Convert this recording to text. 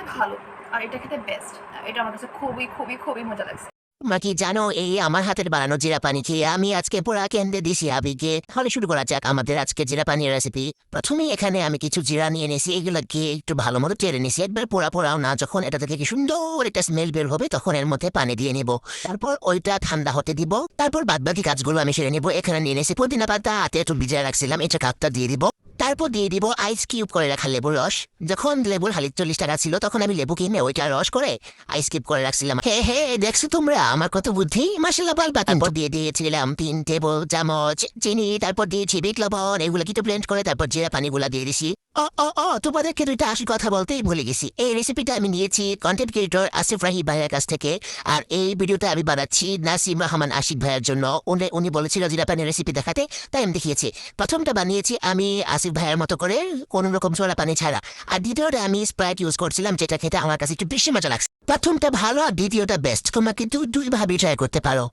খেতে ভালো আর এটা খেতে বেস্ট। এটা আমার কাছে খুবই, খুবই, খুবই মজা লাগছে। তোমরা কি জানো এই আমার হাতের বানানো জিরা পানি খেয়ে আমি আজকে পুরা কেন্দ্রে দিছি আবিকে। তাহলে শুরু করা যাক আমাদের আজকে জিরা পানির রেসিপি। প্রথমেই এখানে আমি কিছু জিরা নিয়ে নিয়েছি, এগুলোকে একটু ভালো মতো টেরে নিয়েছি, একবার পোড়া পোড়াও না। যখন এটা থেকে কি সুন্দর একটা স্মেল বের হবে তখন এর মধ্যে পানি দিয়ে নিব, তারপর ওইটা ঠান্ডা হতে দিব, তারপর বাদবাকি কাজগুলো আমি সেরে নিব। এখানে নিয়ে নিয়েছি পুদিনা পাতা, হাতে একটু ভিজিয়ে রাখছিলাম, এটা কাপটা দিয়ে দিব। তারপর দিয়ে দিব আইস কিউব করে রাখা লেবুর রস। যখন লেবুর 40 টাকা ছিল তখন আমি লেবু কিনে ওইটা রস করে আইস কিউব করে রাখছিলাম। হে হে, দেখছো তোমরা আমার কত বুদ্ধি, মাসাল্লাহ বাল বাতিন। তারপর দিয়ে দিয়েছিলাম 3 টেবিল চামচ চিনি, তারপর দিয়েছি বিট লবণ, এগুলো কিন্তু ব্লেন্ড করে তারপর জিরা পানিগুলা দিয়ে দিছি। তোমাদেরকে দুইটা আসল কথা বলতেই ভুলে গেছি। এই রেসিপিটা আমি নিয়েছি কন্টেন্ট ক্রিয়েটর আসিফ রাহি ভাইয়ের কাছ থেকে। আর এই ভিডিওটা আমি বানাচ্ছি নাসিম রহমান আশিক ভাইয়ের জন্য। উনি বলেছিল জিরা পানির রেসিপি দেখাতে, তাই আমি দেখিয়েছি। প্রথমটা বানিয়েছি আমি আসিফ ভাইয়ের মতো করে, কোনো রকম সোডা পানি ছাড়া। আর দ্বিতীয়টা আমি স্প্রাইট ইউজ করছিলাম, যেটা খেতে আমার কাছে একটু বেশি মজা লাগছে। প্রথমটা ভালো আর দ্বিতীয়টা বেস্ট, তোমরা কিন্তু দুইভাবে ট্রাই করতে পারো।